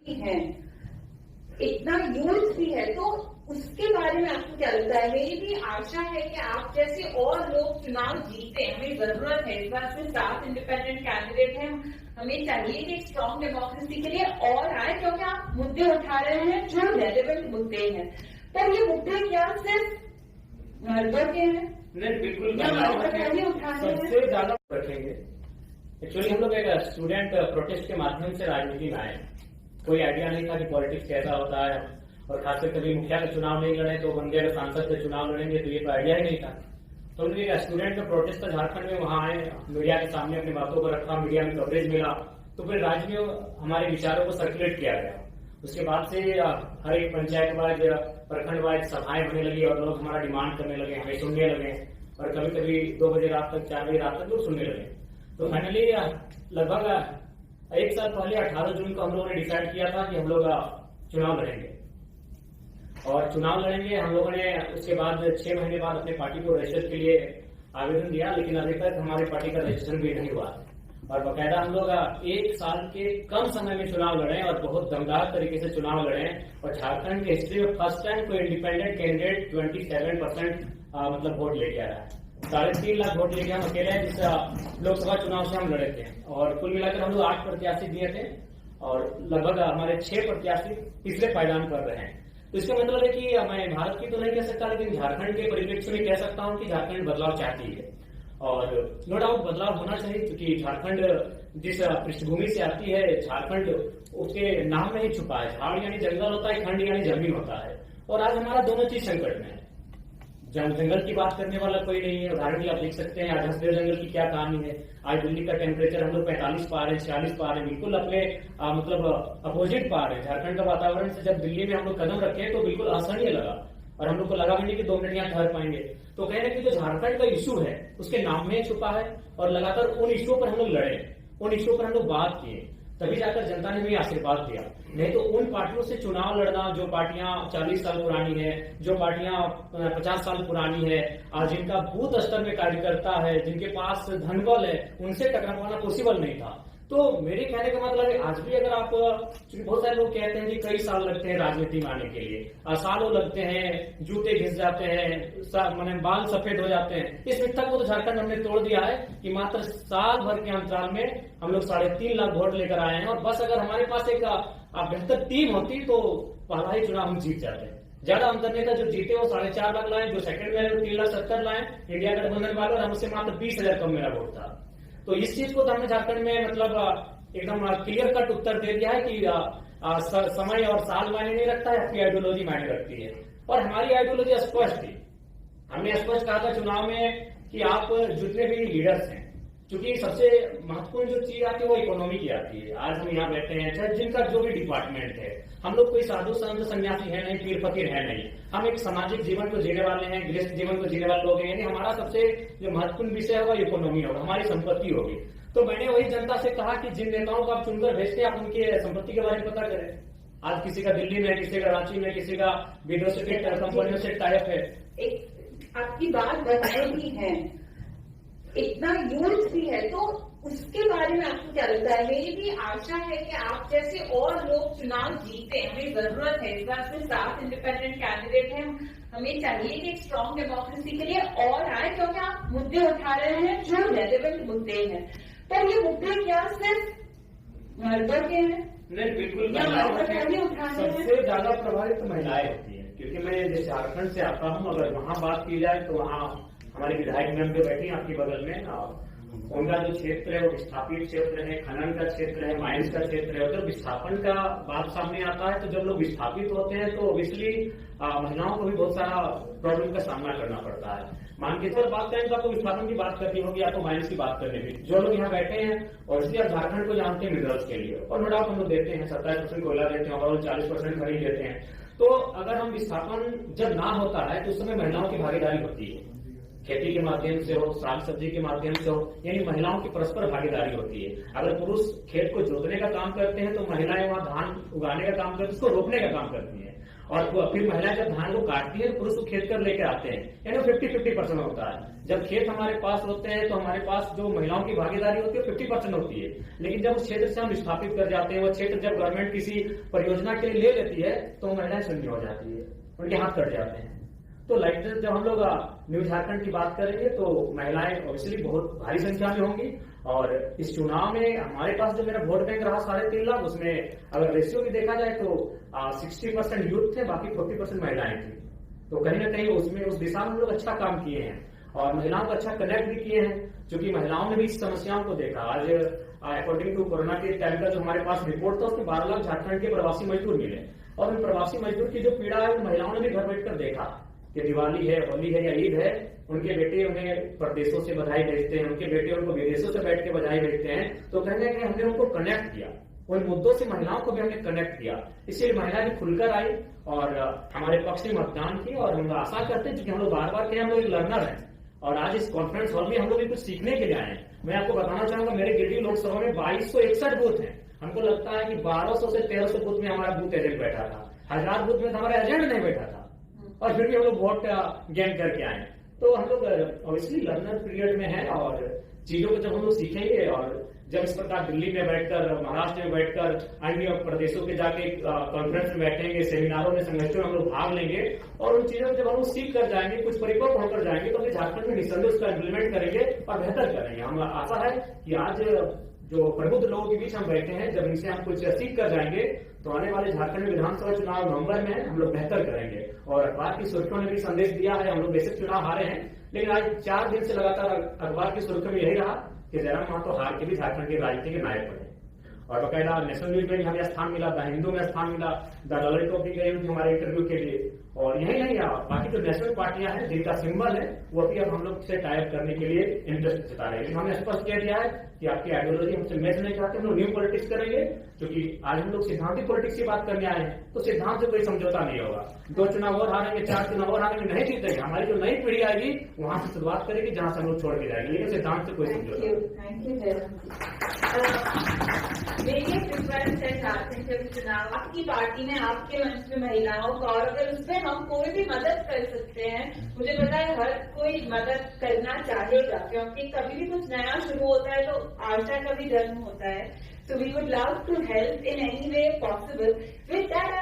है, इतना यूथ भी है, तो उसके बारे में आपको क्या लगता है? मेरी भी आशा है कि आप जैसे और लोग चुनाव जीते। हमें जरूरत है, इस बार से 7 इंडिपेंडेंट कैंडिडेट हैं, हमें चाहिए कि एक स्ट्रॉन्ग डेमोक्रेसी के लिए और आए, क्योंकि आप मुद्दे उठा रहे हैं जो रेलेवेंट मुद्दे हैं। पर ये मुद्दे क्या सिर्फ मर्दों के हैं? नहीं, बिल्कुल सबसे ज्यादा रखेंगे। एक्चुअली हम लोग एक स्टूडेंट प्रोटेस्ट के माध्यम से राजनीति में आए। कोई आइडिया नहीं था कि पॉलिटिक्स कैसा होता है, और खासकर कभी मुखिया का चुनाव नहीं लड़े तो बंदे अगर सांसद से चुनाव लड़ेंगे, तो ये तो आइडिया ही नहीं था। तो हम लोग स्टूडेंट का प्रोटेस्ट था झारखंड में, वहां आए, मीडिया के सामने अपनी बातों को रखा, मीडिया में कवरेज मिला, तो फिर राज्य में हमारे विचारों को सर्कुलेट किया गया। उसके बाद से हर एक पंचायत वाइज, प्रखंड वाइज सभाएं होने लगी और लोग हमारा डिमांड करने लगे, हमें सुनने लगे, और कभी कभी 2 बजे रात तक, 4 बजे रात तक लोग सुनने लगे। तो फाइनली लगभग 1 साल पहले 18 जून को हम लोगों ने डिसाइड किया था कि हम लोग चुनाव लड़ेंगे, और चुनाव लड़ेंगे। हम लोगों ने उसके बाद 6 महीने बाद अपने पार्टी को रजिस्टर के लिए आवेदन दिया, लेकिन अभी तक हमारी पार्टी का रजिस्ट्रेशन भी नहीं हुआ। और बाकायदा हम लोग 1 साल के कम समय में चुनाव लड़े और बहुत दमदार तरीके से चुनाव लड़े, और झारखंड के हिस्ट्री में फर्स्ट टाइम कोई इंडिपेंडेंट कैंडिडेट 27% मतलब वोट लेके आया है। 3.5 लाख वोट लेके हम अकेले हैं, जिस लोकसभा चुनाव से हम लड़े थे। और कुल मिलाकर हम लोग 8 प्रत्याशी दिए थे, और लगभग हमारे 6 प्रत्याशी तीसरे पायदान पर रहे हैं। तो इसका मतलब है कि मैं भारत की तो नहीं कह सकता, लेकिन झारखंड के परिप्रेक्ष्य में कह सकता हूं कि झारखंड बदलाव चाहती है, और नो डाउट बदलाव होना चाहिए, क्योंकि झारखंड जिस पृष्ठभूमि से आती है, झारखंड उसके नाम में ही छुपा है। झाड़ यानी जंगल होता है, खंड यानी जमीन होता है, और आज हमारा दोनों चीज संकट में है। जंगल की बात करने वाला कोई नहीं है। उदाहरण आप देख सकते हैं आज हंसदेव जंगल की क्या कहानी है। आज दिल्ली का टेम्परेचर हम लोग 45 पा रहे हैं, 46 पा रहे हैं, बिल्कुल अपने मतलब अपोजिट पा रहे हैं। झारखंड का वातावरण से जब दिल्ली में हम लोग कदम रखे तो बिल्कुल असहनीय लगा, और हम लोग को लगा भी नहीं कि 2 मिनट यहाँ ठहर पाएंगे। तो कह रहे हैं कि जो झारखंड का इशू है उसके नाम में छुपा है, और लगातार उन इशू पर हम लोग लड़े, उन इशू पर हम लोग बात किए, तभी जाकर जनता ने भी आशीर्वाद दिया। नहीं तो उन पार्टियों से चुनाव लड़ना जो पार्टियां 40 साल पुरानी है, जो पार्टियां 50 साल पुरानी है, जिनका बूथ स्तर में कार्यकर्ता है, जिनके पास धनबल है, उनसे टकरा पाना पॉसिबल नहीं था। तो मेरे कहने का मतलब है आज भी अगर आप, क्योंकि बहुत सारे लोग कहते हैं कि कई साल लगते हैं राजनीति में आने के लिए, सालों लगते हैं, जूते घिस जाते हैं, माने बाल सफेद हो जाते हैं, इस मिथ्या को तो झारखंड हमने तोड़ दिया है कि मात्र साल भर के अंतराल में हम लोग 3.5 लाख वोट लेकर आए हैं। और बस अगर हमारे पास एक बेहतर टीम होती तो पहला ही चुनाव हम जीत जाते हैं। ज्यादा अंतर नहीं था, जो जीते वो 4.5 लाख लाए, जो सेकंड में 3,70,000 लाए इंडिया गठबंधन वाले, और हमसे मात्र 20,000 कम मेरा वोट था। तो इस चीज को तो हमने झारखंड में मतलब एकदम क्लियर कट उत्तर दे दिया है कि समय और साल मायने नहीं रखता है, आपकी आइडियोलॉजी मायने रखती है। और हमारी आइडियोलॉजी स्पष्ट थी, हमने स्पष्ट कहा था चुनाव में कि आप जितने भी लीडर्स हैं, क्योंकि सबसे महत्वपूर्ण जो चीज आती है वो इकोनॉमी की आती है। आज हम यहाँ बैठे हैं, चाहे जिनका जो भी डिपार्टमेंट है, हम लोग कोई साधु संत सन्यासी है नहीं, पीर फकीर है नहीं, हम एक सामाजिक जीवन को जीने वाले हैं, गृहस्थ जीवन को जीने वाले लोग हैं। यानी हमारा सबसे जो महत्वपूर्ण विषय है वो इकोनॉमी होगा, हमारी संपत्ति होगी। तो मैंने वही जनता से कहा कि जिन नेताओं को आप चुनकर भेजते हैं, आप उनके संपत्ति के बारे में पता करें। आज किसी का दिल्ली में, किसी का रांची में, किसी का विदेशों के कंपनियों से टाइप है। एक आपकी बात बताई है, इतना यूथ भी है, तो उसके बारे में आपको क्या लगता है? मेरी भी आशा है कि आप जैसे और लोग चुनाव जीते। हमें जरूरत है, इस बार से 7 इंडिपेंडेंट कैंडिडेट हैं, हमें चाहिए कि एक स्ट्रॉन्ग डेमोक्रेसी के लिए और आए, क्योंकि आप मुद्दे उठा रहे हैं जो रेलेवेंट मुद्दे हैं। पर ये मुद्दे क्या सिर्फ मर्दों के हैं? नहीं, बिल्कुल सबसे ज्यादा प्रभावित महिलाएं होती है, क्योंकि मैं जिस झारखंड से आता हूँ, अगर वहाँ बात की जाए तो वहाँ हमारे विधायक मैम जो बैठी है आपके बगल में, उनका जो क्षेत्र है वो विस्थापित क्षेत्र है, खनन का क्षेत्र है, माइंस का क्षेत्र है। जब विस्थापन का बात सामने आता है तो जब लोग विस्थापित होते हैं तो ऑब्वियसली महिलाओं को भी बहुत सारा प्रॉब्लम का सामना करना पड़ता है। मान के चल बात करें तो आपको विस्थापन की बात करनी होगी, आपको माइंस की बात करनी होगी। जो लोग यहाँ बैठे हैं और इसलिए आप झारखंड को जानते हैं मिनरल्स के लिए, और नो डाउट हम लोग देते हैं 27% कोयला देते हैं और 40% खरीद देते हैं। तो अगर हम विस्थापन जब ना होता है तो उस समय महिलाओं की भागीदारी होती है, खेती के माध्यम से हो, साग सब्जी के माध्यम से हो, यानी महिलाओं की परस्पर भागीदारी होती है। अगर पुरुष खेत को जोतने का काम करते हैं तो महिलाएं वहां धान उगाने का काम करती है, उसको रोपने का काम करती है। और फिर महिलाएं जब धान को काटती है पुरुष को खेत कर लेकर आते हैं, यानी 50-50% होता है। जब खेत हमारे पास होते हैं तो हमारे पास जो महिलाओं की भागीदारी होती है 50% होती है, लेकिन जब उस क्षेत्र से हम स्थापित कर जाते हैं, वो क्षेत्र जब गवर्नमेंट किसी परियोजना के लिए ले लेती है तो महिलाएं शून्य हो जाती है, उनके हाथ कट जाते हैं। तो लाइक जब हम लोग न्यू झारखंड की बात करेंगे तो महिलाएं ऑब्वियसली बहुत भारी संख्या में होंगी, और इस चुनाव में हमारे पास जो मेरा वोट बैंक रहा 3.5 लाख, उसमें अगर रेशियो भी देखा जाए तो 60% यूथ थे, बाकी 40% महिलाएं थी। तो कहीं ना कहीं उसमें उस दिशा में हम लोग अच्छा काम किए हैं और महिलाओं को अच्छा कनेक्ट भी किए हैं, क्योंकि महिलाओं ने भी इस समस्याओं को देखा। आज अकॉर्डिंग टू कोरोना के टाइम का जो हमारे पास रिपोर्ट था उसमें 12 लाख झारखंड के प्रवासी मजदूर मिले, और उन प्रवासी मजदूर की जो पीड़ा है वो महिलाओं ने भी घर बैठकर देखा कि दिवाली है, होली है या ईद है, उनके बेटे उन्हें प्रदेशों से बधाई भेजते हैं, उनके बेटे उनको विदेशों से बैठ के बधाई भेजते हैं। तो कहने कि हमने उनको कनेक्ट किया, उन मुद्दों से महिलाओं को भी हमने कनेक्ट किया, इसलिए महिला भी खुलकर आई और हमारे पक्ष में मतदान की। और हम आशा करते हैं, क्योंकि हम लोग बार बार कहें हम लोग एक लर्नर हैं, और आज इस कॉन्फ्रेंस हॉल में हम लोग भी कुछ सीखने के लिए आए हैं। मैं आपको बताना चाहूंगा, मेरे गिरिडीह लोकसभा में 2261 बूथ हैं। हमको लगता है कि 1200 से 1300 बूथ में हमारा बूथ एजेंट बैठा था, 1000 बूथ में हमारा एजेंट नहीं बैठा था, और फिर भी हम लोग वोट गेन करके आए। तो हम लोग ऑब्वियसली लर्नर पीरियड में है, और चीजों को जब हम लोग सीखेंगे और जब इस प्रकार दिल्ली में बैठकर, महाराष्ट्र में बैठकर, अन्य प्रदेशों के जाके कॉन्फ्रेंस में बैठेंगे, सेमिनारों में, संगठनों में हम लोग भाग लेंगे, और उन चीजों को जब हम लोग सीख कर जाएंगे, कुछ परिपक्व होकर जाएंगे, तो अपने झारखंड में निसंदेह उसका इम्प्लीमेंट करेंगे और बेहतर करेंगे। हम आशा है कि आज जो प्रबुद्ध लोगों के बीच हम बैठे हैं, जब इनसे हम कुछ सीख कर जाएंगे तो आने वाले झारखंड में विधानसभा चुनाव नवंबर में हम लोग बेहतर करेंगे। और अखबार की सुर्खियों ने भी संदेश दिया है, हम लोग बेसिक चुनाव हारे हैं, लेकिन आज 4 दिन से लगातार अखबार की सुर्खियों में यही रहा कि जयराम महतो हार के भी झारखंड के राजनीति के नायक बने, और बकायदा नेशनल न्यूज में भी हमें स्थान मिला, द हिंदू में स्थान मिला, द ललित टॉप भी गई हमारे इंटरव्यू के लिए। और यही नहीं, बाकी जो नेशनल पार्टियां हैं जिनका सिंबल है वो भी अब हम लोग से टाइप करने के लिए इंटरेस्ट जता रहे हैं। लेकिन हमने स्पष्ट कह दिया है कि आपकी आइडियोलॉजी हमसे मैच नहीं चाहते, हम लोग न्यू पॉलिटिक्स करेंगे, क्योंकि आज हम लोग सिद्धांतिक पॉलिटिक्स की बात करने आए हैं, तो सिद्धांत से कोई समझौता नहीं होगा। 2 चुनाव और हारेंगे, 4 चुनाव और हारेंगे, नहीं जीतेंगे। हमारी जो नई पीढ़ी आएगी वहां से शुरुआत करेगी जहां से हम लोग छोड़ के जाएंगे, लेकिन सिद्धांत से कोई समझौता। थैंक यू मेरी प्रिफरेंस है झारखंड के चुनाव आपकी पार्टी में, आपके मंच में महिलाओं को, और अगर उसमें हम कोई भी मदद कर सकते हैं, मुझे पता है हर कोई मदद करना चाहेगा, क्योंकि कभी भी कुछ नया शुरू होता है तो आशा का भी जन्म होता है। So we would love to help in any way possible. With that,